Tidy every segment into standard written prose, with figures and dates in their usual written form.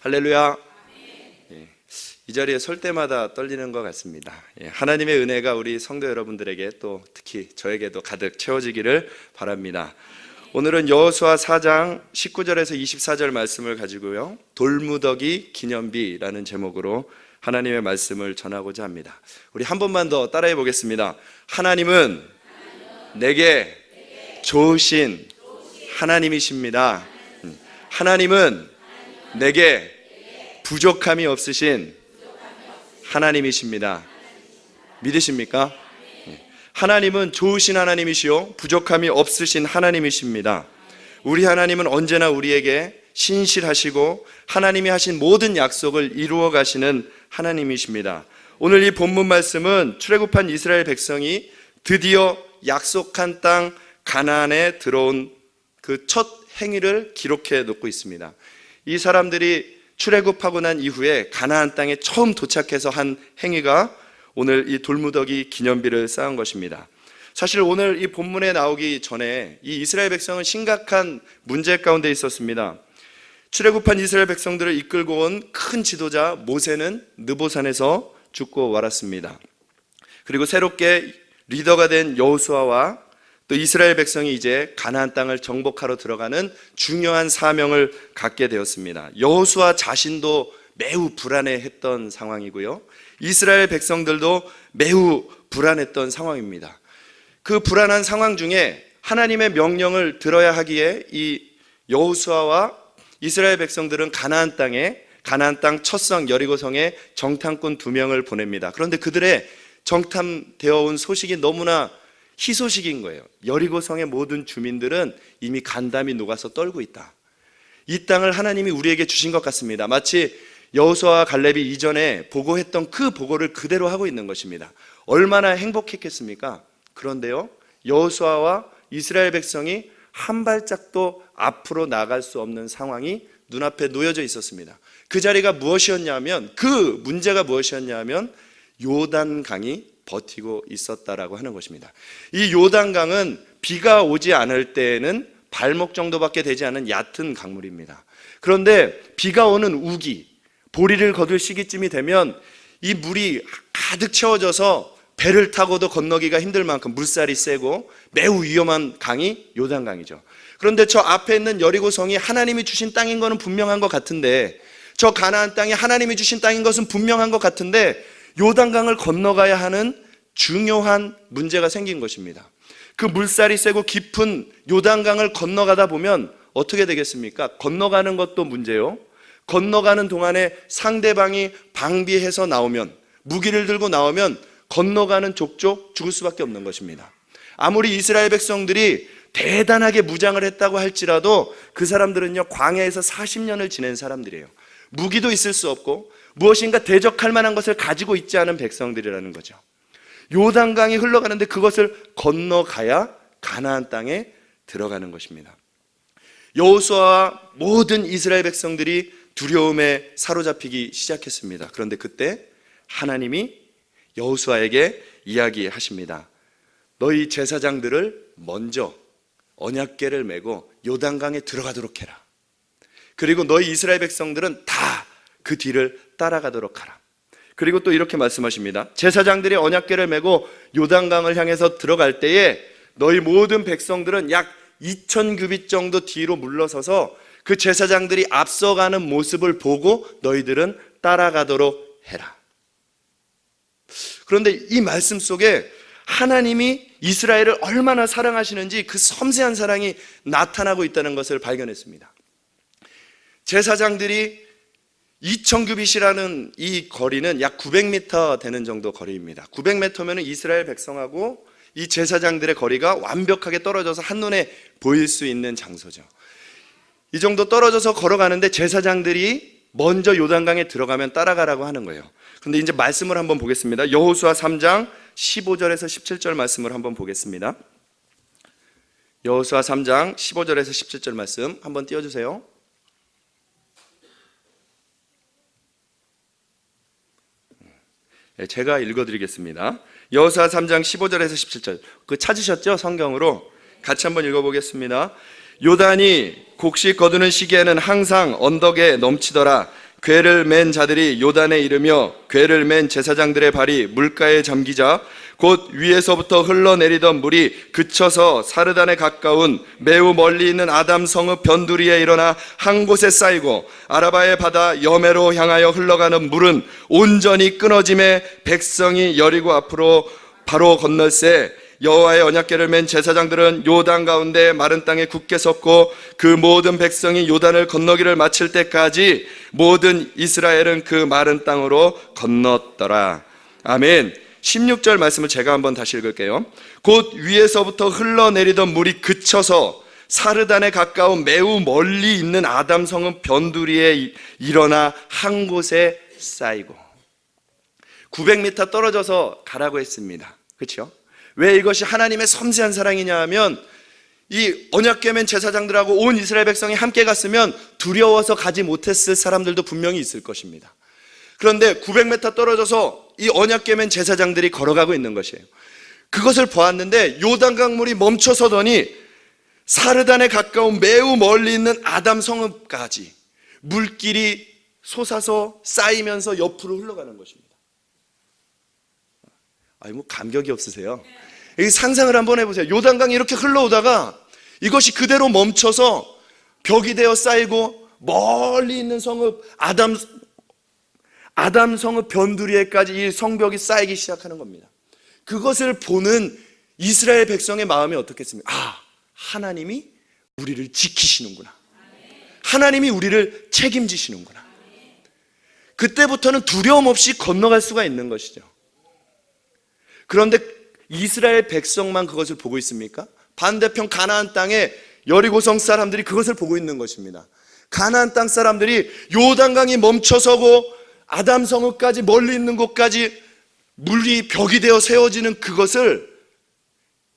할렐루야. 이 자리에 설 때마다 떨리는 것 같습니다. 하나님의 은혜가 우리 성도 여러분들에게 또 특히 저에게도 가득 채워지기를 바랍니다. 오늘은 여호수아 4장 19절에서 24절 말씀을 가지고요, 돌무더기 기념비라는 제목으로 하나님의 말씀을 전하고자 합니다. 우리 한 번만 더 따라해 보겠습니다. 하나님은 내게 좋으신 하나님이십니다. 하나님은 내게 부족함이 없으신 하나님이십니다. 믿으십니까? 하나님은 좋으신 하나님이시요 부족함이 없으신 하나님이십니다. 우리 하나님은 언제나 우리에게 신실하시고 하나님이 하신 모든 약속을 이루어 가시는 하나님이십니다. 오늘 이 본문 말씀은 출애굽한 이스라엘 백성이 드디어 약속한 땅 가나안에 들어온 그 첫 행위를 기록해 놓고 있습니다. 이 사람들이 출애굽하고 난 이후에 가나안 땅에 처음 도착해서 한 행위가 오늘 이 돌무더기 기념비를 쌓은 것입니다. 사실 오늘 이 본문에 나오기 전에 이 이스라엘 백성은 심각한 문제 가운데 있었습니다. 출애굽한 이스라엘 백성들을 이끌고 온 큰 지도자 모세는 느보산에서 죽고 말았습니다. 그리고 새롭게 리더가 된 여호수아와 또 이스라엘 백성이 이제 가나안 땅을 정복하러 들어가는 중요한 사명을 갖게 되었습니다. 여호수아 자신도 매우 불안해했던 상황이고요, 이스라엘 백성들도 매우 불안했던 상황입니다. 그 불안한 상황 중에 하나님의 명령을 들어야 하기에 이 여호수아와 이스라엘 백성들은 가나안 땅 첫성 여리고성에 정탐꾼 2명을 보냅니다. 그런데 그들의 정탐되어 온 소식이 너무나 희소식인 거예요. 여리고성의 모든 주민들은 이미 간담이 녹아서 떨고 있다. 이 땅을 하나님이 우리에게 주신 것 같습니다. 마치 여호수아와 갈렙이 이전에 보고했던 그 보고를 그대로 하고 있는 것입니다. 얼마나 행복했겠습니까? 그런데요, 여호수아와 이스라엘 백성이 한 발짝도 앞으로 나갈 수 없는 상황이 눈앞에 놓여져 있었습니다. 그 자리가 무엇이었냐면, 그 문제가 무엇이었냐면 요단강이 버티고 있었다라고 하는 것입니다. 이 요단강은 비가 오지 않을 때에는 발목 정도밖에 되지 않은 얕은 강물입니다. 그런데 비가 오는 우기, 보리를 거둘 시기쯤이 되면 이 물이 가득 채워져서 배를 타고도 건너기가 힘들 만큼 물살이 세고 매우 위험한 강이 요단강이죠. 그런데 저 앞에 있는 여리고성이 하나님이 주신 땅인 것은 분명한 것 같은데, 저 가나안 땅이 하나님이 주신 땅인 것은 분명한 것 같은데 요단강을 건너가야 하는 중요한 문제가 생긴 것입니다. 그 물살이 세고 깊은 요단강을 건너가다 보면 어떻게 되겠습니까? 건너가는 것도 문제요, 건너가는 동안에 상대방이 방비해서 나오면, 무기를 들고 나오면 건너가는 족족 죽을 수밖에 없는 것입니다. 아무리 이스라엘 백성들이 대단하게 무장을 했다고 할지라도 그 사람들은요, 광야에서 40년을 지낸 사람들이에요. 무기도 있을 수 없고 무엇인가 대적할 만한 것을 가지고 있지 않은 백성들이라는 거죠. 요단강이 흘러가는데 그것을 건너가야 가나안 땅에 들어가는 것입니다. 여호수아와 모든 이스라엘 백성들이 두려움에 사로잡히기 시작했습니다. 그런데 그때 하나님이 여호수아에게 이야기하십니다. 너희 제사장들을 먼저 언약궤를 메고 요단강에 들어가도록 해라. 그리고 너희 이스라엘 백성들은 다 그 뒤를 따라가도록 하라. 그리고 또 이렇게 말씀하십니다. 제사장들이 언약궤를 메고 요단강을 향해서 들어갈 때에 너희 모든 백성들은 약 2000규빗 정도 뒤로 물러서서 그 제사장들이 앞서가는 모습을 보고 너희들은 따라가도록 해라. 그런데 이 말씀 속에 하나님이 이스라엘을 얼마나 사랑하시는지 그 섬세한 사랑이 나타나고 있다는 것을 발견했습니다. 제사장들이 2000규빗이라는 이 거리는 약 900m 되는 정도 거리입니다. 900m면 이스라엘 백성하고 이 제사장들의 거리가 완벽하게 떨어져서 한눈에 보일 수 있는 장소죠. 이 정도 떨어져서 걸어가는데 제사장들이 먼저 요단강에 들어가면 따라가라고 하는 거예요. 그런데 이제 말씀을 한번 보겠습니다. 여호수아 3장 15절에서 17절 말씀을 한번 보겠습니다. 여호수아 3장 15절에서 17절 말씀 한번 띄워주세요. 제가 읽어드리겠습니다. 여호수아 3장 15절에서 17절, 그 찾으셨죠? 성경으로 같이 한번 읽어보겠습니다. 요단이 곡식 거두는 시기에는 항상 언덕에 넘치더라. 궤를 맨 자들이 요단에 이르며 궤를 맨 제사장들의 발이 물가에 잠기자 곧 위에서부터 흘러내리던 물이 그쳐서 사르단에 가까운 매우 멀리 있는 아담 성읍 변두리에 일어나 한 곳에 쌓이고 아라바의 바다 여매로 향하여 흘러가는 물은 온전히 끊어짐에 백성이 여리고 앞으로 바로 건널새 여호와의 언약궤를 맨 제사장들은 요단 가운데 마른 땅에 굳게 섰고 그 모든 백성이 요단을 건너기를 마칠 때까지 모든 이스라엘은 그 마른 땅으로 건넜더라. 아멘. 16절 말씀을 제가 한번 다시 읽을게요. 곧 위에서부터 흘러내리던 물이 그쳐서 사르단에 가까운 매우 멀리 있는 아담 성은 변두리에 일어나 한 곳에 쌓이고 900m 떨어져서 가라고 했습니다. 그렇죠? 왜 이것이 하나님의 섬세한 사랑이냐 하면 이 언약궤 맨 제사장들하고 온 이스라엘 백성이 함께 갔으면 두려워서 가지 못했을 사람들도 분명히 있을 것입니다. 그런데 900m 떨어져서 이 언약궤 맨 제사장들이 걸어가고 있는 것이에요. 그것을 보았는데 요단강물이 멈춰서더니 사르단에 가까운 매우 멀리 있는 아담 성읍까지 물길이 솟아서 쌓이면서 옆으로 흘러가는 것입니다. 뭐 감격이 없으세요? 상상을 한번 해보세요. 요단강이 이렇게 흘러오다가 이것이 그대로 멈춰서 벽이 되어 쌓이고 멀리 있는 성읍 아담 성읍 변두리에까지 이 성벽이 쌓이기 시작하는 겁니다. 그것을 보는 이스라엘 백성의 마음이 어떻겠습니까? 하나님이 우리를 지키시는구나. 하나님이 우리를 책임지시는구나. 그때부터는 두려움 없이 건너갈 수가 있는 것이죠. 그런데 이스라엘 백성만 그것을 보고 있습니까? 반대편 가나안 땅에 여리고성 사람들이 그것을 보고 있는 것입니다. 가나안 땅 사람들이 요단강이 멈춰서고 아담 성읍까지 멀리 있는 곳까지 물이 벽이 되어 세워지는 그것을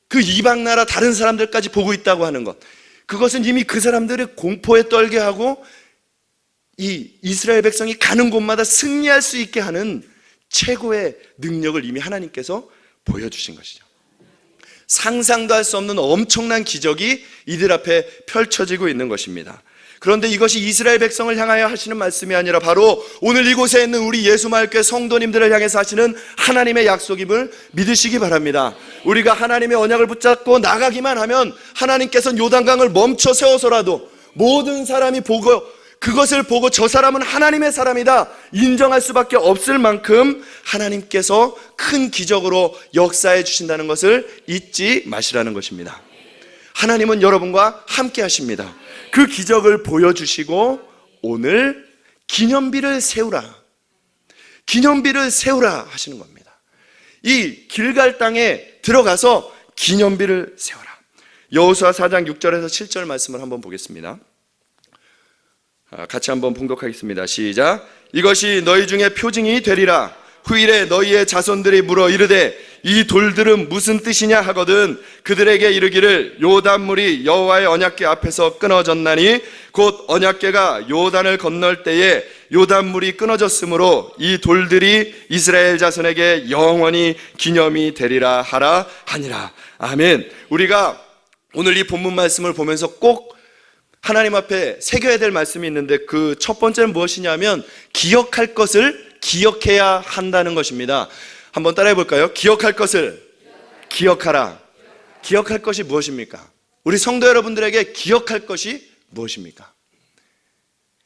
그 이방 나라 다른 사람들까지 보고 있다고 하는 것, 그것은 이미 그 사람들을 공포에 떨게 하고 이 이스라엘 백성이 가는 곳마다 승리할 수 있게 하는 최고의 능력을 이미 하나님께서 보여주신 것이죠. 상상도 할 수 없는 엄청난 기적이 이들 앞에 펼쳐지고 있는 것입니다. 그런데 이것이 이스라엘 백성을 향하여 하시는 말씀이 아니라 바로 오늘 이곳에 있는 우리 예수마을교회 성도님들을 향해서 하시는 하나님의 약속임을 믿으시기 바랍니다. 우리가 하나님의 언약을 붙잡고 나가기만 하면 하나님께서는 요단강을 멈춰 세워서라도 모든 사람이 보고 그것을 보고 저 사람은 하나님의 사람이다 인정할 수밖에 없을 만큼 하나님께서 큰 기적으로 역사해 주신다는 것을 잊지 마시라는 것입니다. 하나님은 여러분과 함께 하십니다. 그 기적을 보여주시고 오늘 기념비를 세우라 하시는 겁니다. 이 길갈 땅에 들어가서 기념비를 세워라. 여호수아 4장 6절에서 7절 말씀을 한번 보겠습니다. 같이 한번 봉독하겠습니다. 시작. 이것이 너희 중에 표징이 되리라. 후일에 너희의 자손들이 물어 이르되 이 돌들은 무슨 뜻이냐 하거든 그들에게 이르기를 요단물이 여호와의 언약궤 앞에서 끊어졌나니 곧 언약궤가 요단을 건널 때에 요단물이 끊어졌으므로 이 돌들이 이스라엘 자손에게 영원히 기념이 되리라 하라 하니라. 아멘. 우리가 오늘 이 본문 말씀을 보면서 꼭 하나님 앞에 새겨야 될 말씀이 있는데 그 첫 번째는 무엇이냐면 기억할 것을 기억해야 한다는 것입니다. 한번 따라해 볼까요? 기억할 것을 기억하라. 기억할 것이 무엇입니까? 우리 성도 여러분들에게 기억할 것이 무엇입니까?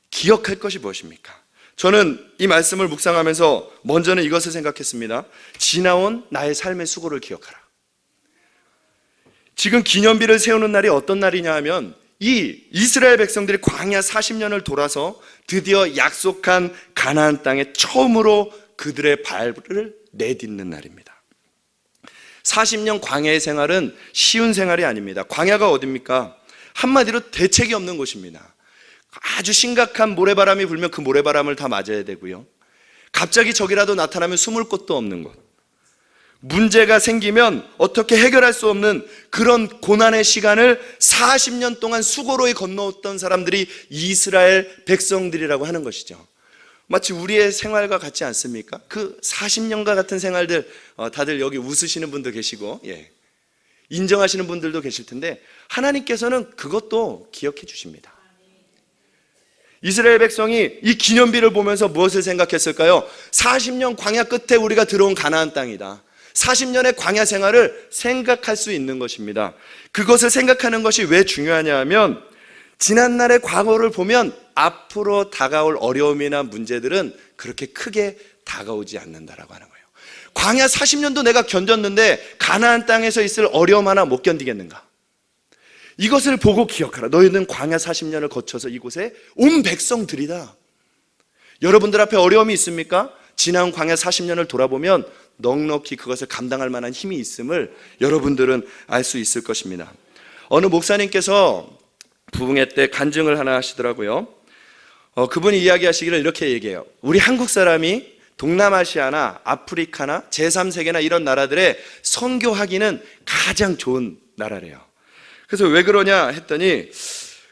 기억할 것이 무엇입니까? 저는 이 말씀을 묵상하면서 먼저는 이것을 생각했습니다. 지나온 나의 삶의 수고를 기억하라. 지금 기념비를 세우는 날이 어떤 날이냐 하면 이 이스라엘 백성들이 광야 40년을 돌아서 드디어 약속한 가나안 땅에 처음으로 그들의 발을 내딛는 날입니다. 40년 광야의 생활은 쉬운 생활이 아닙니다. 광야가 어딥니까? 한마디로 대책이 없는 곳입니다. 아주 심각한 모래바람이 불면 그 모래바람을 다 맞아야 되고요. 갑자기 적이라도 나타나면 숨을 곳도 없는 곳. 문제가 생기면 어떻게 해결할 수 없는 그런 고난의 시간을 40년 동안 수고로이 건너왔던 사람들이 이스라엘 백성들이라고 하는 것이죠. 마치 우리의 생활과 같지 않습니까? 그 40년과 같은 생활들, 다들 여기 웃으시는 분도 계시고 인정하시는 분들도 계실 텐데 하나님께서는 그것도 기억해 주십니다. 이스라엘 백성이 이 기념비를 보면서 무엇을 생각했을까요? 40년 광야 끝에 우리가 들어온 가나안 땅이다. 40년의 광야 생활을 생각할 수 있는 것입니다. 그것을 생각하는 것이 왜 중요하냐 하면 지난날의 과거를 보면 앞으로 다가올 어려움이나 문제들은 그렇게 크게 다가오지 않는다라고 하는 거예요. 광야 40년도 내가 견뎠는데 가나안 땅에서 있을 어려움 하나 못 견디겠는가? 이것을 보고 기억하라. 너희는 광야 40년을 거쳐서 이곳에 온 백성들이다. 여러분들 앞에 어려움이 있습니까? 지난 광야 40년을 돌아보면 넉넉히 그것을 감당할 만한 힘이 있음을 여러분들은 알 수 있을 것입니다. 어느 목사님께서 부흥회 때 간증을 하나 하시더라고요. 그분이 이야기하시기를 이렇게 얘기해요. 우리 한국 사람이 동남아시아나 아프리카나 제3세계나 이런 나라들에 선교하기는 가장 좋은 나라래요. 그래서 왜 그러냐 했더니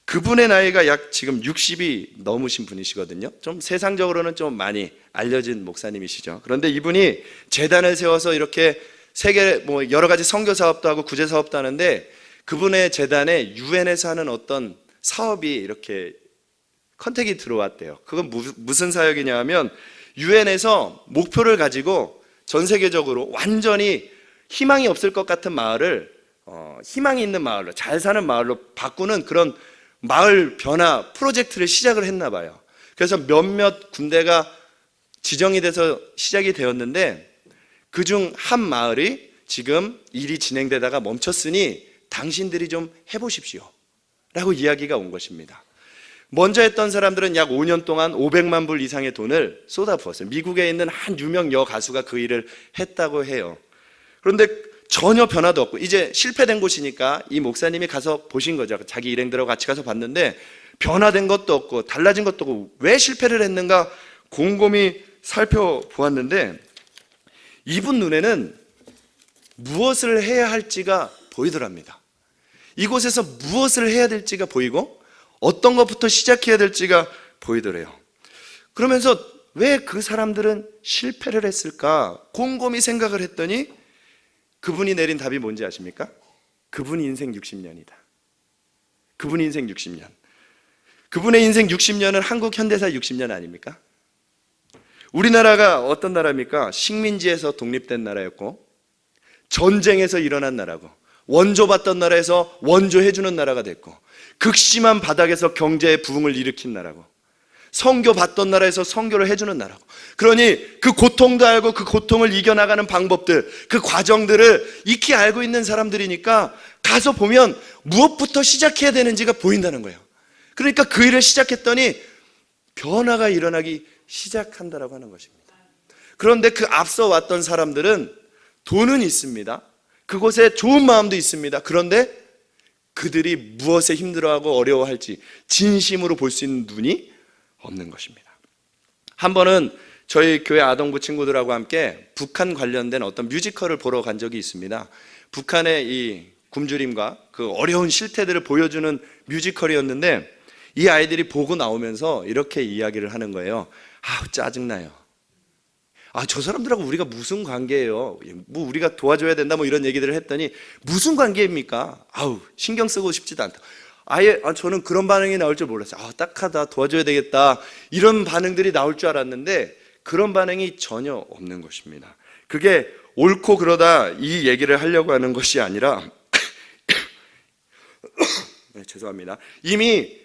그분의 나이가 약 지금 60이 넘으신 분이시거든요. 좀 세상적으로는 좀 많이 알려진 목사님이시죠. 그런데 이분이 재단을 세워서 이렇게 세계 여러 가지 선교 사업도 하고 구제 사업도 하는데 그분의 재단에 유엔에서 하는 어떤 사업이 이렇게 컨택이 들어왔대요. 그건 무슨 사역이냐 하면 유엔에서 목표를 가지고 전 세계적으로 완전히 희망이 없을 것 같은 마을을 희망이 있는 마을로, 잘 사는 마을로 바꾸는 그런 마을 변화 프로젝트를 시작을 했나 봐요. 그래서 몇몇 군데가 지정이 돼서 시작이 되었는데 그중 한 마을이 지금 일이 진행되다가 멈췄으니 당신들이 좀 해보십시오 라고 이야기가 온 것입니다. 먼저 했던 사람들은 약 5년 동안 500만 불 이상의 돈을 쏟아부었어요. 미국에 있는 한 유명 여가수가 그 일을 했다고 해요. 그런데 전혀 변화도 없고 이제 실패된 곳이니까 이 목사님이 가서 보신 거죠. 자기 일행들하고 같이 가서 봤는데 변화된 것도 없고 달라진 것도 없고 왜 실패를 했는가 곰곰이 살펴보았는데 이분 눈에는 무엇을 해야 할지가 보이더랍니다. 이곳에서 무엇을 해야 될지가 보이고 어떤 것부터 시작해야 될지가 보이더래요. 그러면서 왜 그 사람들은 실패를 했을까 곰곰이 생각을 했더니 그분이 내린 답이 뭔지 아십니까? 그분이 인생 60년이다. 그분이 인생 60년. 그분의 인생 60년은 한국 현대사 60년 아닙니까? 우리나라가 어떤 나라입니까? 식민지에서 독립된 나라였고 전쟁에서 일어난 나라고 원조받던 나라에서 원조해주는 나라가 됐고 극심한 바닥에서 경제의 부흥을 일으킨 나라고 선교 받던 나라에서 선교를 해주는 나라고 그러니 그 고통도 알고 그 고통을 이겨나가는 방법들 그 과정들을 익히 알고 있는 사람들이니까 가서 보면 무엇부터 시작해야 되는지가 보인다는 거예요. 그러니까 그 일을 시작했더니 변화가 일어나기 시작한다라고 하는 것입니다. 그런데 그 앞서 왔던 사람들은 돈은 있습니다. 그곳에 좋은 마음도 있습니다. 그런데 그들이 무엇에 힘들어하고 어려워할지 진심으로 볼 수 있는 눈이 없는 것입니다. 한 번은 저희 교회 아동부 친구들하고 함께 북한 관련된 어떤 뮤지컬을 보러 간 적이 있습니다. 북한의 이 굶주림과 그 어려운 실태들을 보여주는 뮤지컬이었는데 이 아이들이 보고 나오면서 이렇게 이야기를 하는 거예요. 짜증나요. 저 사람들하고 우리가 무슨 관계예요? 뭐 우리가 도와줘야 된다 뭐 이런 얘기들을 했더니 무슨 관계입니까? 신경 쓰고 싶지도 않다. 아예 저는 그런 반응이 나올 줄 몰랐어요. 딱하다 도와줘야 되겠다 이런 반응들이 나올 줄 알았는데 그런 반응이 전혀 없는 것입니다. 그게 옳고 그러다 이 얘기를 하려고 하는 것이 아니라 네, 죄송합니다. 이미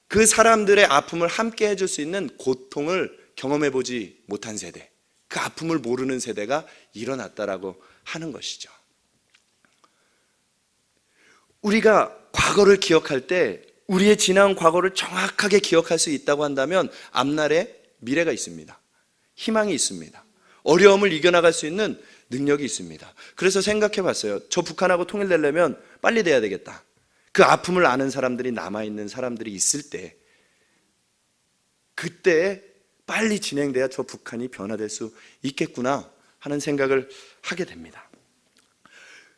그 사람들의 아픔을 함께 해줄 수 있는 고통을 경험해보지 못한 세대 그 아픔을 모르는 세대가 일어났다라고 하는 것이죠. 우리가 과거를 기억할 때 우리의 지난 과거를 정확하게 기억할 수 있다고 한다면 앞날에 미래가 있습니다. 희망이 있습니다. 어려움을 이겨나갈 수 있는 능력이 있습니다. 그래서 생각해 봤어요. 저 북한하고 통일되려면 빨리 돼야 되겠다. 그 아픔을 아는 사람들이 남아있는 사람들이 있을 때 그때 빨리 진행돼야 저 북한이 변화될 수 있겠구나 하는 생각을 하게 됩니다.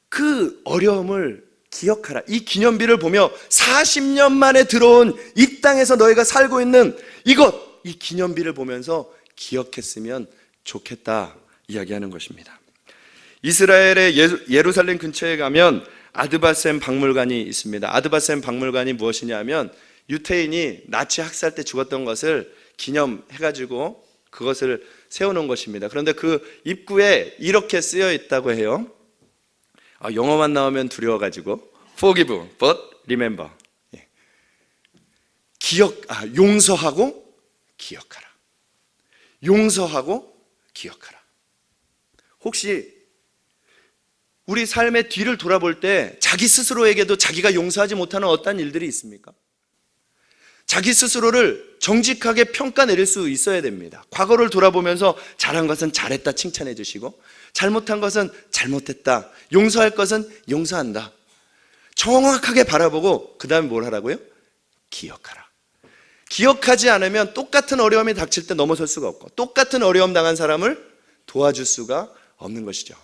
그 어려움을 기억하라. 이 기념비를 보며 40년 만에 들어온 이 땅에서 너희가 살고 있는 이 기념비를 보면서 기억했으면 좋겠다 이야기하는 것입니다. 이스라엘의 예루살렘 근처에 가면 아드바셈 박물관이 있습니다. 아드바셈 박물관이 무엇이냐 하면 유태인이 나치 학살 때 죽었던 것을 기념해가지고 그것을 세워놓은 것입니다. 그런데 그 입구에 이렇게 쓰여 있다고 해요. 영어만 나오면 두려워가지고 Forgive, but remember. 용서하고 기억하라. 용서하고 기억하라. 혹시 우리 삶의 뒤를 돌아볼 때 자기 스스로에게도 자기가 용서하지 못하는 어떤 일들이 있습니까? 자기 스스로를 정직하게 평가 내릴 수 있어야 됩니다. 과거를 돌아보면서 잘한 것은 잘했다 칭찬해 주시고, 잘못한 것은 잘못했다, 용서할 것은 용서한다, 정확하게 바라보고 그 다음에 뭘 하라고요? 기억하라. 기억하지 않으면 똑같은 어려움이 닥칠 때 넘어설 수가 없고, 똑같은 어려움 당한 사람을 도와줄 수가 없는 것이죠.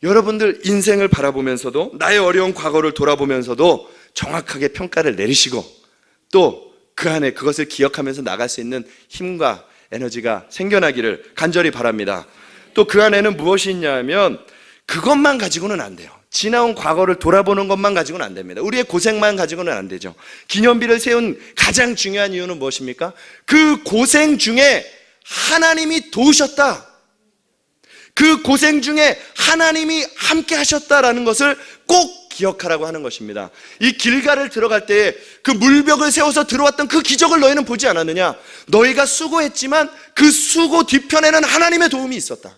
여러분들 인생을 바라보면서도, 나의 어려운 과거를 돌아보면서도 정확하게 평가를 내리시고, 또 그 안에 그것을 기억하면서 나갈 수 있는 힘과 에너지가 생겨나기를 간절히 바랍니다. 또 그 안에는 무엇이 있냐면, 그것만 가지고는 안 돼요. 지나온 과거를 돌아보는 것만 가지고는 안 됩니다. 우리의 고생만 가지고는 안 되죠. 기념비를 세운 가장 중요한 이유는 무엇입니까? 그 고생 중에 하나님이 도우셨다, 그 고생 중에 하나님이 함께 하셨다라는 것을 꼭 기억하라고 하는 것입니다. 이 길가를 들어갈 때에 그 물벽을 세워서 들어왔던 그 기적을 너희는 보지 않았느냐? 너희가 수고했지만 그 수고 뒤편에는 하나님의 도움이 있었다.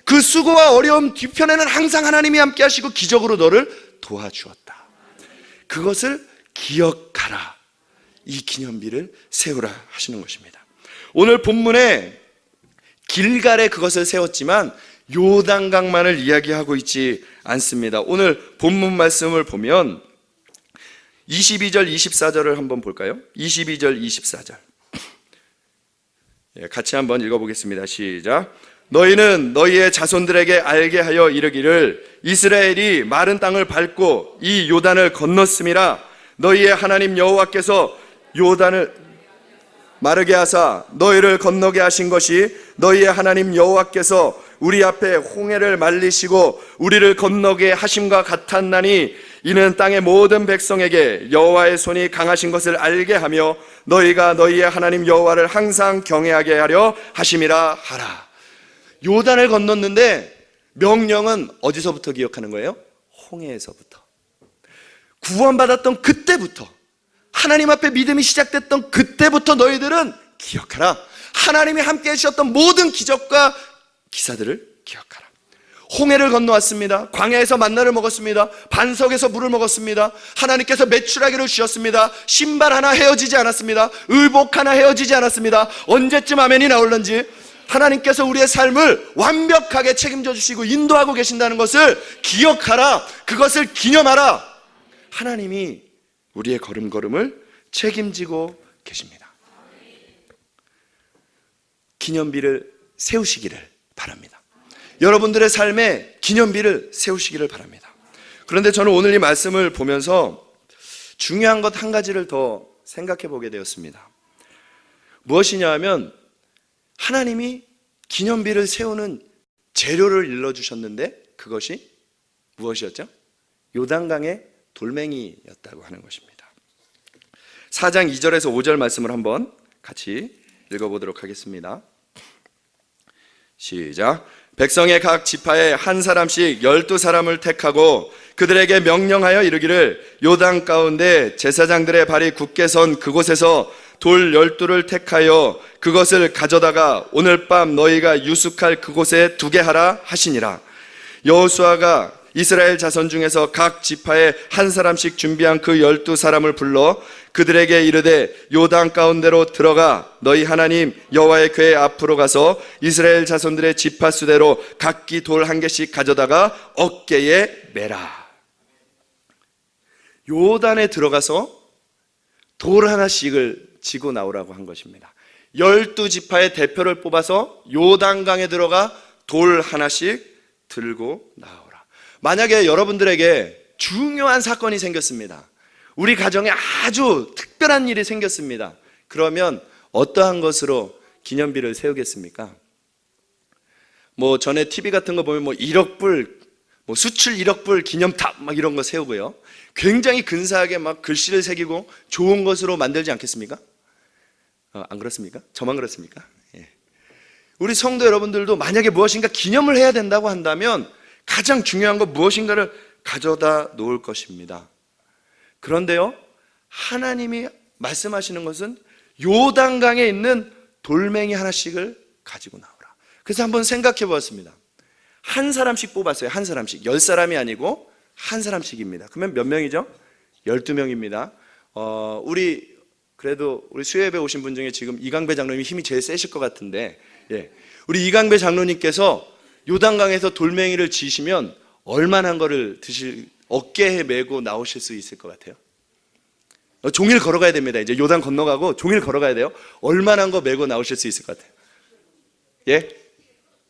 그 수고와 어려움 뒤편에는 항상 하나님이 함께 하시고 기적으로 너를 도와주었다. 그것을 기억하라. 이 기념비를 세우라 하시는 것입니다. 오늘 본문에 길갈에 그것을 세웠지만 요단강만을 이야기하고 있지 않습니다. 오늘 본문 말씀을 보면 22절 24절을 한번 볼까요? 22절 24절 같이 한번 읽어보겠습니다. 시작. 너희는 너희의 자손들에게 알게 하여 이르기를 이스라엘이 마른 땅을 밟고 이 요단을 건넜음이라. 너희의 하나님 여호와께서 요단을 마르게 하사 너희를 건너게 하신 것이 너희의 하나님 여호와께서 우리 앞에 홍해를 말리시고 우리를 건너게 하심과 같았나니, 이는 땅의 모든 백성에게 여호와의 손이 강하신 것을 알게 하며 너희가 너희의 하나님 여호와를 항상 경외하게 하려 하심이라 하라. 요단을 건넜는데 명령은 어디서부터 기억하는 거예요? 홍해에서부터. 구원받았던 그때부터, 하나님 앞에 믿음이 시작됐던 그때부터 너희들은 기억하라. 하나님이 함께 해주셨던 모든 기적과 기사들을 기억하라. 홍해를 건너왔습니다. 광야에서 만나를 먹었습니다. 반석에서 물을 먹었습니다. 하나님께서 메추라기를 주셨습니다. 신발 하나 헤어지지 않았습니다. 의복 하나 헤어지지 않았습니다. 언제쯤 아멘이 나올는지 하나님께서 우리의 삶을 완벽하게 책임져 주시고 인도하고 계신다는 것을 기억하라. 그것을 기념하라. 하나님이 우리의 걸음걸음을 책임지고 계십니다. 기념비를 세우시기를 바랍니다. 여러분들의 삶에 기념비를 세우시기를 바랍니다. 그런데 저는 오늘 이 말씀을 보면서 중요한 것 한 가지를 더 생각해 보게 되었습니다. 무엇이냐 하면, 하나님이 기념비를 세우는 재료를 일러주셨는데 그것이 무엇이었죠? 요단강의 돌멩이였다고 하는 것입니다. 4장 2절에서 5절 말씀을 한번 같이 읽어보도록 하겠습니다. 시작. 백성의 각 지파에 한 사람씩 12사람을 택하고 그들에게 명령하여 이르기를 요단 가운데 제사장들의 발이 굳게 선 그곳에서 돌 12를 택하여 그것을 가져다가 오늘 밤 너희가 유숙할 그곳에 두게 하라 하시니라. 여호수아가 이스라엘 자손 중에서 각 지파에 한 사람씩 준비한 그 12사람을 불러 그들에게 이르되 요단 가운데로 들어가 너희 하나님 여호와의 궤 앞으로 가서 이스라엘 자손들의 지파 수대로 각기 돌 한 개씩 가져다가 어깨에 매라. 요단에 들어가서 돌 하나씩을 지고 나오라고 한 것입니다. 12지파의 대표를 뽑아서 요단강에 들어가 돌 하나씩 들고 나오라. 만약에 여러분들에게 중요한 사건이 생겼습니다. 우리 가정에 아주 특별한 일이 생겼습니다. 그러면 어떠한 것으로 기념비를 세우겠습니까? 전에 TV 같은 거 보면 1억 불 뭐 수출 1억 불 기념탑 막 이런 거 세우고요. 굉장히 근사하게 막 글씨를 새기고 좋은 것으로 만들지 않겠습니까? 안 그렇습니까? 저만 그렇습니까? 예. 우리 성도 여러분들도 만약에 무엇인가 기념을 해야 된다고 한다면 가장 중요한 건 무엇인가를 가져다 놓을 것입니다. 그런데요, 하나님이 말씀하시는 것은 요단강에 있는 돌멩이 하나씩을 가지고 나오라. 그래서 한번 생각해 보았습니다. 한 사람씩 뽑았어요. 한 사람씩. 10사람이 아니고 한 사람씩입니다. 그러면 몇 명이죠? 12명입니다. 그래도 우리 수요예배 오신 분 중에 지금 이강배 장로님이 힘이 제일 세실 것 같은데, 예. 우리 이강배 장로님께서 요단강에서 돌멩이를 지시면 얼마나 거를 어깨에 메고 나오실 수 있을 것 같아요? 종일 걸어가야 됩니다. 이제 요단 건너가고 종일 걸어가야 돼요. 얼마나 거 메고 나오실 수 있을 것 같아요? 예?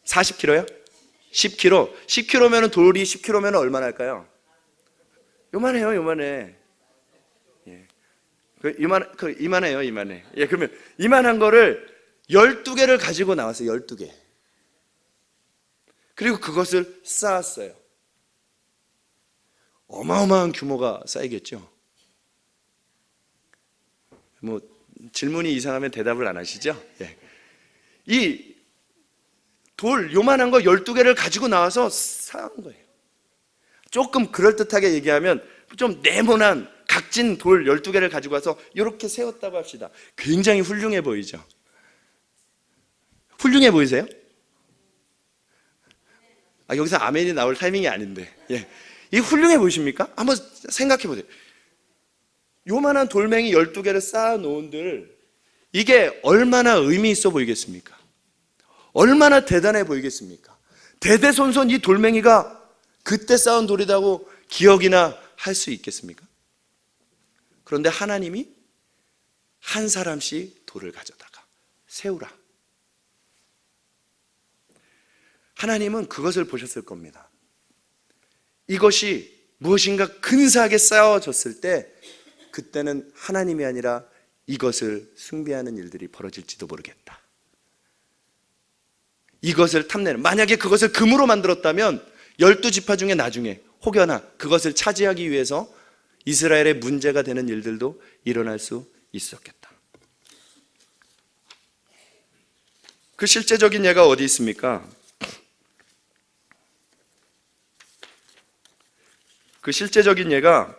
40km요? 10km. 10km면 돌이 10km면 얼마나 할까요? 요만해요, 요만해. 예. 이만해요, 이만해. 예, 그러면 이만한 거를 12개를 가지고 나왔어요, 12개. 그리고 그것을 쌓았어요. 어마어마한 규모가 쌓이겠죠. 뭐 질문이 이상하면 대답을 안 하시죠? 예. 이 돌 요만한 거 12개를 가지고 나와서 쌓은 거예요. 조금 그럴듯하게 얘기하면 좀 네모난 각진 돌 12개를 가지고 와서 이렇게 세웠다고 합시다. 굉장히 훌륭해 보이죠? 훌륭해 보이세요? 여기서 아멘이 나올 타이밍이 아닌데, 예. 이 훌륭해 보이십니까? 한번 생각해 보세요. 요만한 돌멩이 12개를 쌓아 놓은들, 이게 얼마나 의미 있어 보이겠습니까? 얼마나 대단해 보이겠습니까? 대대손손 이 돌멩이가 그때 쌓은 돌이라고 기억이나 할 수 있겠습니까? 그런데 하나님이 한 사람씩 돌을 가져다가 세우라. 하나님은 그것을 보셨을 겁니다. 이것이 무엇인가 근사하게 쌓아졌을 때 그때는 하나님이 아니라 이것을 숭배하는 일들이 벌어질지도 모르겠다. 이것을 탐내는, 만약에 그것을 금으로 만들었다면 12지파 중에 나중에 혹여나 그것을 차지하기 위해서 이스라엘의 문제가 되는 일들도 일어날 수 있었겠다. 그 실제적인 예가 어디 있습니까? 그 실제적인 예가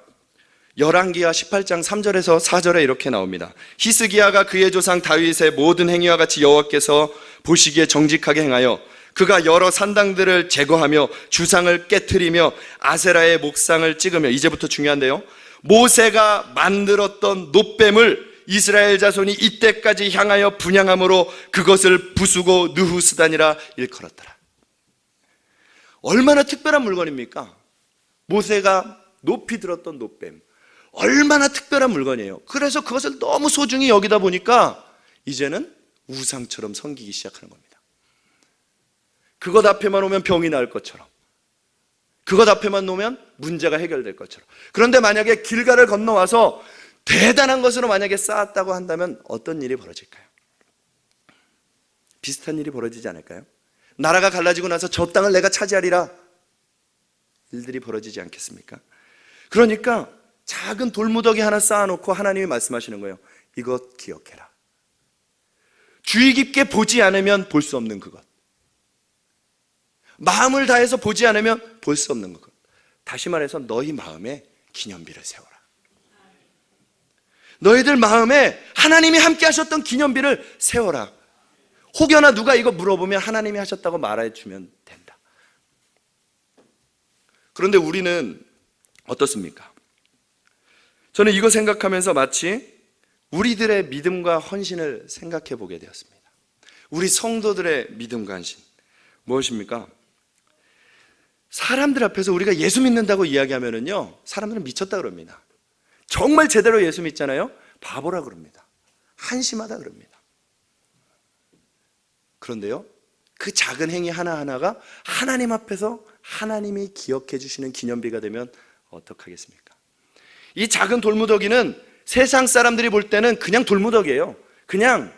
열왕기하 18장 3절에서 4절에 이렇게 나옵니다. 히스기야가 그의 조상 다윗의 모든 행위와 같이 여호와께서 보시기에 정직하게 행하여 그가 여러 산당들을 제거하며 주상을 깨트리며 아세라의 목상을 찍으며, 이제부터 중요한데요, 모세가 만들었던 놋뱀을 이스라엘 자손이 이때까지 향하여 분향함으로 그것을 부수고 느후스단이라 일컬었더라. 얼마나 특별한 물건입니까? 모세가 높이 들었던 놋뱀, 얼마나 특별한 물건이에요. 그래서 그것을 너무 소중히 여기다 보니까 이제는 우상처럼 섬기기 시작하는 겁니다. 그것 앞에만 오면 병이 나을 것처럼, 그것 앞에만 놓으면 문제가 해결될 것처럼. 그런데 만약에 길가를 건너와서 대단한 것으로 만약에 쌓았다고 한다면 어떤 일이 벌어질까요? 비슷한 일이 벌어지지 않을까요? 나라가 갈라지고 나서 저 땅을 내가 차지하리라, 일들이 벌어지지 않겠습니까? 그러니까 작은 돌무더기 하나 쌓아놓고 하나님이 말씀하시는 거예요. 이것 기억해라. 주의 깊게 보지 않으면 볼 수 없는 그것, 마음을 다해서 보지 않으면 볼 수 없는 것. 다시 말해서 너희 마음에 기념비를 세워라. 너희들 마음에 하나님이 함께 하셨던 기념비를 세워라. 혹여나 누가 이거 물어보면 하나님이 하셨다고 말해주면 된다. 그런데 우리는 어떻습니까? 저는 이거 생각하면서 마치 우리들의 믿음과 헌신을 생각해 보게 되었습니다. 우리 성도들의 믿음과 헌신, 무엇입니까? 사람들 앞에서 우리가 예수 믿는다고 이야기하면은요, 사람들은 미쳤다 그럽니다. 정말 제대로 예수 믿잖아요? 바보라 그럽니다. 한심하다 그럽니다. 그런데요, 그 작은 행위 하나하나가 하나님 앞에서 하나님이 기억해 주시는 기념비가 되면 어떡하겠습니까? 이 작은 돌무더기는 세상 사람들이 볼 때는 그냥 돌무더기예요. 그냥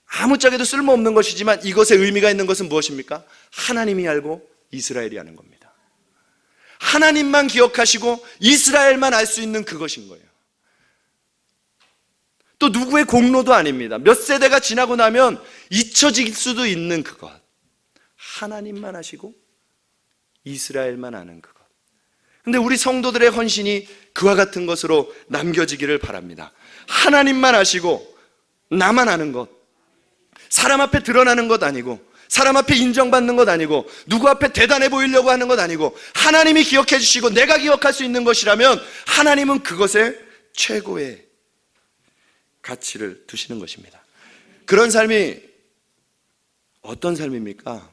아무짝에도 쓸모없는 것이지만 이것에 의미가 있는 것은 무엇입니까? 하나님이 알고 이스라엘이 아는 겁니다. 하나님만 기억하시고 이스라엘만 알 수 있는 그것인 거예요. 또 누구의 공로도 아닙니다. 몇 세대가 지나고 나면 잊혀질 수도 있는 그것. 하나님만 아시고 이스라엘만 아는 그것. 근데 우리 성도들의 헌신이 그와 같은 것으로 남겨지기를 바랍니다. 하나님만 아시고 나만 아는 것. 사람 앞에 드러나는 것 아니고, 사람 앞에 인정받는 것 아니고, 누구 앞에 대단해 보이려고 하는 것 아니고, 하나님이 기억해 주시고 내가 기억할 수 있는 것이라면 하나님은 그것에 최고의 가치를 두시는 것입니다. 그런 삶이 어떤 삶입니까?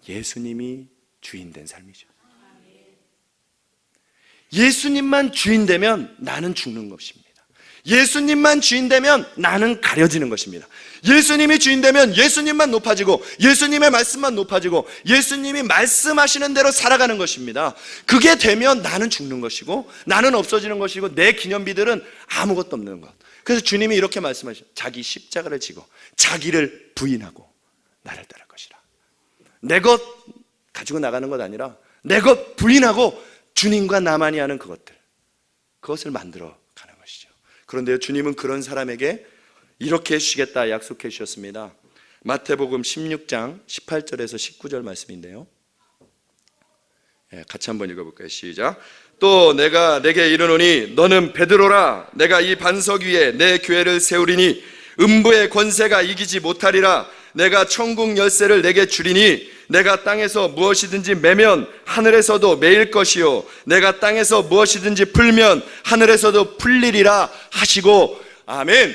예수님이 주인 된 삶이죠. 예수님만 주인 되면 나는 죽는 것입니다. 예수님만 주인 되면 나는 가려지는 것입니다. 예수님이 주인 되면 예수님만 높아지고, 예수님의 말씀만 높아지고, 예수님이 말씀하시는 대로 살아가는 것입니다. 그게 되면 나는 죽는 것이고, 나는 없어지는 것이고, 내 기념비들은 아무것도 없는 것. 그래서 주님이 이렇게 말씀하시죠. 자기 십자가를 지고 자기를 부인하고 나를 따를 것이라. 내 것 가지고 나가는 것 아니라 내 것 부인하고 주님과 나만이 하는 그것을 만들어 가는 것이죠. 그런데 주님은 그런 사람에게 이렇게 해주시겠다 약속해 주셨습니다. 마태복음 16장 18절에서 19절 말씀인데요, 같이 한번 읽어볼까요? 시작. 또 내가 내게 이르노니 너는 베드로라. 내가 이 반석 위에 내 교회를 세우리니 음부의 권세가 이기지 못하리라. 내가 천국 열쇠를 내게 주리니 내가 땅에서 무엇이든지 매면 하늘에서도 매일 것이요 내가 땅에서 무엇이든지 풀면 하늘에서도 풀리리라 하시고. 아멘.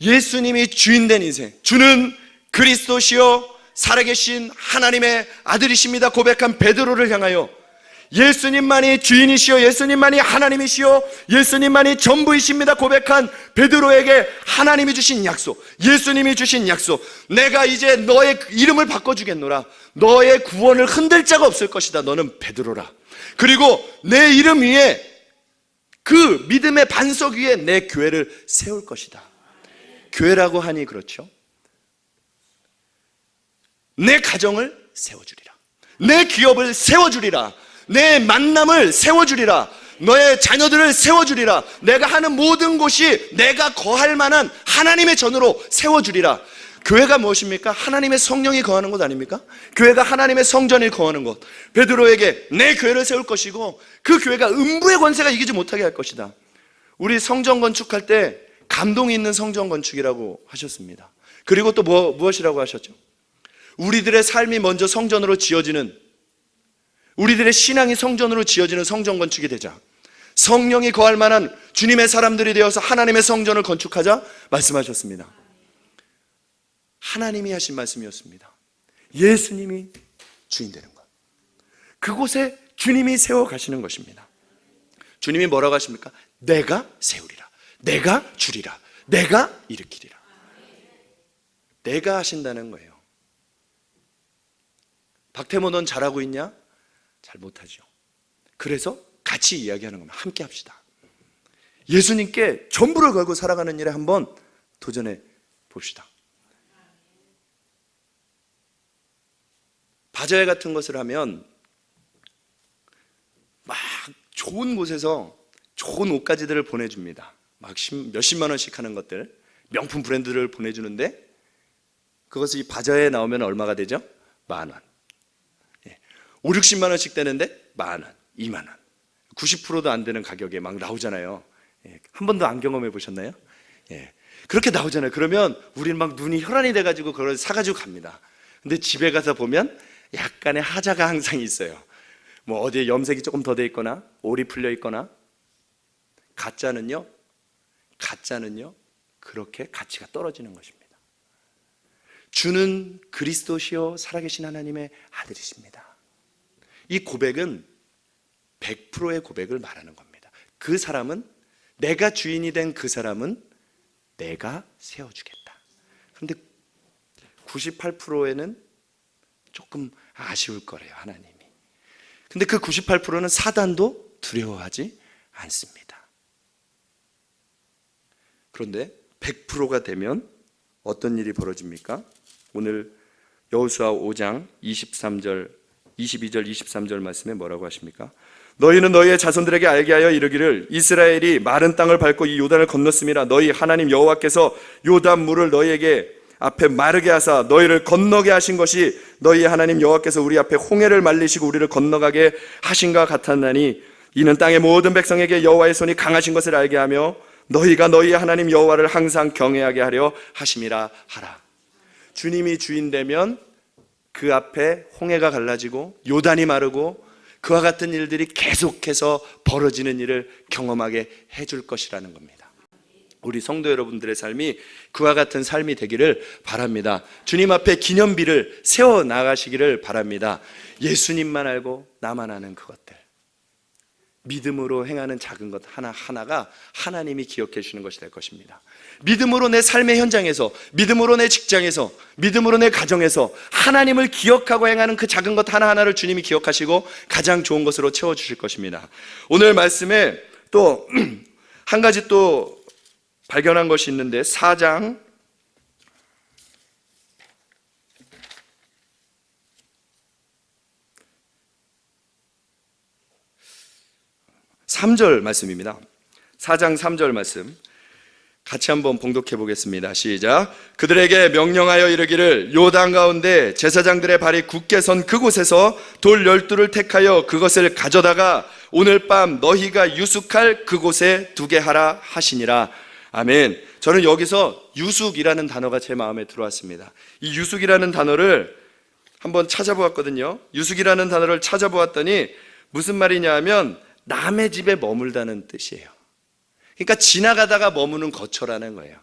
예수님이 주인 된 인생, 주는 그리스도시요 살아계신 하나님의 아들이십니다 고백한 베드로를 향하여 예수님만이 주인이시요 예수님만이 하나님이시요 예수님만이 전부이십니다 고백한 베드로에게 하나님이 주신 약속, 예수님이 주신 약속, 내가 이제 너의 이름을 바꿔주겠노라. 너의 구원을 흔들 자가 없을 것이다. 너는 베드로라. 그리고 내 이름 위에, 그 믿음의 반석 위에 내 교회를 세울 것이다. 교회라고 하니 그렇죠. 내 가정을 세워주리라. 내 기업을 세워주리라. 내 만남을 세워주리라. 너의 자녀들을 세워주리라. 내가 하는 모든 곳이 내가 거할 만한 하나님의 전으로 세워주리라. 교회가 무엇입니까? 하나님의 성령이 거하는 곳 아닙니까? 교회가 하나님의 성전이 거하는 곳. 베드로에게 내 교회를 세울 것이고 그 교회가 음부의 권세가 이기지 못하게 할 것이다. 우리 성전 건축할 때 감동이 있는 성전 건축이라고 하셨습니다. 그리고 또 무엇이라고 하셨죠? 우리들의 삶이 먼저 성전으로 지어지는, 우리들의 신앙이 성전으로 지어지는 성전 건축이 되자, 성령이 거할 만한 주님의 사람들이 되어서 하나님의 성전을 건축하자 말씀하셨습니다. 하나님이 하신 말씀이었습니다. 예수님이 주인 되는 것, 그곳에 주님이 세워 가시는 것입니다. 주님이 뭐라고 하십니까? 내가 세우리라, 내가 주리라, 내가 일으키리라. 내가 하신다는 거예요. 박태모 넌 잘하고 있냐? 잘 못하죠. 그래서 같이 이야기하는 겁니다. 함께 합시다. 예수님께 전부를 걸고 살아가는 일에 한번 도전해 봅시다. 바자회 같은 것을 하면 막 좋은 곳에서 좋은 옷가지들을 보내줍니다. 막 몇십만 원씩 하는 것들, 명품 브랜드를 보내주는데 그것이 이 바자회에 나오면 얼마가 되죠? 10,000원. 5, 60만 원씩 되는데 10,000원, 20,000원, 90%도 안 되는 가격에 막 나오잖아요. 한 번도 안 경험해 보셨나요? 그렇게 나오잖아요. 그러면 우리는 막 눈이 혈안이 돼가지고 그걸 사가지고 갑니다. 근데 집에 가서 보면 약간의 하자가 항상 있어요. 뭐 어디에 염색이 조금 더 돼 있거나 올이 풀려 있거나. 가짜는요 그렇게 가치가 떨어지는 것입니다. 주는 그리스도시요 살아계신 하나님의 아들이십니다. 이 고백은 100%의 고백을 말하는 겁니다. 그 사람은, 내가 주인이 된 그 사람은 내가 세워주겠다. 그런데 98%에는 조금 아쉬울 거래요, 하나님이. 근데 그 98%는 사단도 두려워하지 않습니다. 그런데 100%가 되면 어떤 일이 벌어집니까? 오늘 여호수아 5장 23절 22절 23절 말씀에 뭐라고 하십니까? 너희는 너희의 자손들에게 알게 하여 이르기를 이스라엘이 마른 땅을 밟고 이 요단을 건넜음이라. 너희 하나님 여호와께서 요단 물을 너희에게 앞에 마르게 하사 너희를 건너게 하신 것이 너희 하나님 여호와께서 우리 앞에 홍해를 말리시고 우리를 건너가게 하신가 같았나니 이는 땅의 모든 백성에게 여호와의 손이 강하신 것을 알게 하며 너희가 너희 하나님 여호와를 항상 경외하게 하려 하심이라 하라. 주님이 주인 되면 그 앞에 홍해가 갈라지고 요단이 마르고 그와 같은 일들이 계속해서 벌어지는 일을 경험하게 해줄 것이라는 겁니다. 우리 성도 여러분들의 삶이 그와 같은 삶이 되기를 바랍니다. 주님 앞에 기념비를 세워 나가시기를 바랍니다. 예수님만 알고 나만 아는 그것들, 믿음으로 행하는 작은 것 하나하나가 하나님이 기억해 주시는 것이 될 것입니다. 믿음으로 내 삶의 현장에서, 믿음으로 내 직장에서, 믿음으로 내 가정에서 하나님을 기억하고 행하는 그 작은 것 하나하나를 주님이 기억하시고 가장 좋은 것으로 채워주실 것입니다. 오늘 말씀에 또 한 가지 또 발견한 것이 있는데 4장 3절 말씀입니다. 4장 3절 말씀 같이 한번 봉독해 보겠습니다. 시작. 그들에게 명령하여 이르기를 요단 가운데 제사장들의 발이 굳게 선 그곳에서 돌 12를 택하여 그것을 가져다가 오늘 밤 너희가 유숙할 그곳에 두게 하라 하시니라. 아멘. 저는 여기서 유숙이라는 단어가 제 마음에 들어왔습니다. 이 유숙이라는 단어를 한번 찾아보았거든요. 유숙이라는 단어를 찾아보았더니 무슨 말이냐 하면 남의 집에 머물다는 뜻이에요. 그러니까 지나가다가 머무는 거처라는 거예요.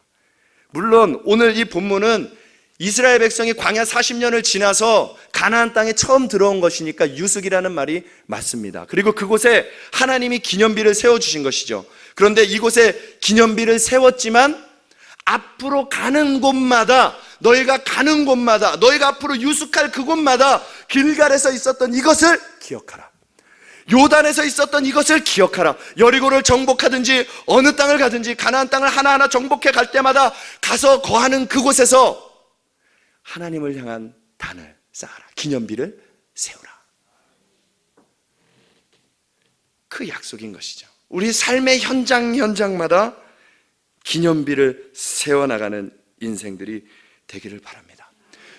물론 오늘 이 본문은 이스라엘 백성이 광야 40년을 지나서 가나안 땅에 처음 들어온 것이니까 유숙이라는 말이 맞습니다. 그리고 그곳에 하나님이 기념비를 세워주신 것이죠. 그런데 이곳에 기념비를 세웠지만 앞으로 가는 곳마다, 너희가 가는 곳마다, 너희가 앞으로 유숙할 그곳마다 길갈에서 있었던 이것을 기억하라. 요단에서 있었던 이것을 기억하라. 여리고를 정복하든지 어느 땅을 가든지 가나안 땅을 하나하나 정복해 갈 때마다 가서 거하는 그곳에서 하나님을 향한 단을 쌓아라. 기념비를 세우라. 그 약속인 것이죠. 우리 삶의 현장마다 기념비를 세워나가는 인생들이 되기를 바랍니다.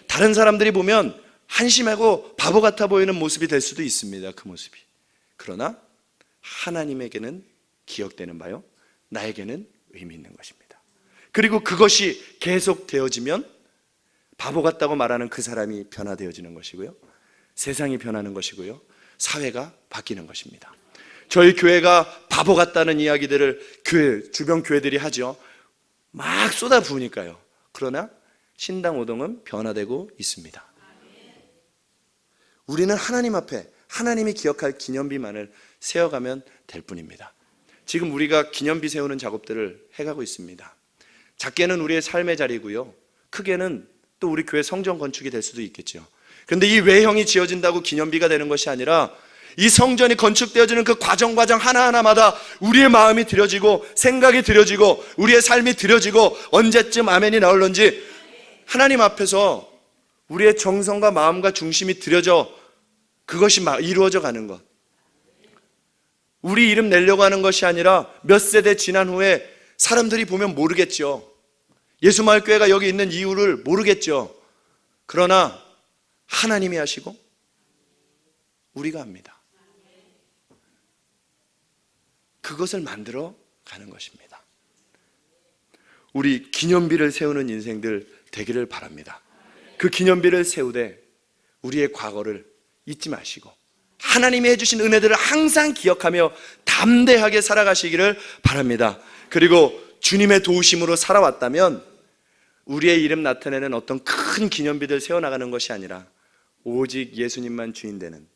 다른 사람들이 보면 한심하고 바보 같아 보이는 모습이 될 수도 있습니다. 그 모습이. 그러나 하나님에게는 기억되는 바요, 나에게는 의미 있는 것입니다. 그리고 그것이 계속 되어지면 바보 같다고 말하는 그 사람이 변화되어지는 것이고요, 세상이 변하는 것이고요, 사회가 바뀌는 것입니다. 저희 교회가 바보 같다는 이야기들을 주변 교회들이 하죠. 막 쏟아부으니까요. 그러나 신당 오동은 변화되고 있습니다. 우리는 하나님 앞에 하나님이 기억할 기념비만을 세워가면 될 뿐입니다. 지금 우리가 기념비 세우는 작업들을 해가고 있습니다. 작게는 우리의 삶의 자리고요, 크게는 또 우리 교회 성전 건축이 될 수도 있겠죠. 그런데 이 외형이 지어진다고 기념비가 되는 것이 아니라 이 성전이 건축되어지는 그 과정 하나하나마다 우리의 마음이 들여지고 생각이 들여지고 우리의 삶이 들여지고 언제쯤 아멘이 나올런지 하나님 앞에서 우리의 정성과 마음과 중심이 들여져 그것이 이루어져 가는 것. 우리 이름 내려고 하는 것이 아니라 몇 세대 지난 후에 사람들이 보면 모르겠죠. 예수마을교회가 여기 있는 이유를 모르겠죠. 그러나 하나님이 하시고 우리가 합니다. 그것을 만들어 가는 것입니다. 우리 기념비를 세우는 인생들 되기를 바랍니다. 그 기념비를 세우되 우리의 과거를 잊지 마시고 하나님이 해주신 은혜들을 항상 기억하며 담대하게 살아가시기를 바랍니다. 그리고 주님의 도우심으로 살아왔다면 우리의 이름 나타내는 어떤 큰 기념비들 세워나가는 것이 아니라 오직 예수님만 주인 되는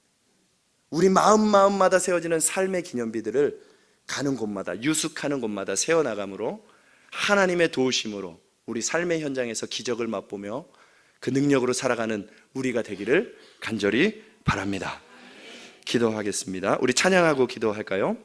우리 마음마다 세워지는 삶의 기념비들을 가는 곳마다, 유숙하는 곳마다 세워나감으로 하나님의 도우심으로 우리 삶의 현장에서 기적을 맛보며 그 능력으로 살아가는 우리가 되기를 간절히 바랍니다. 기도하겠습니다. 우리 찬양하고 기도할까요?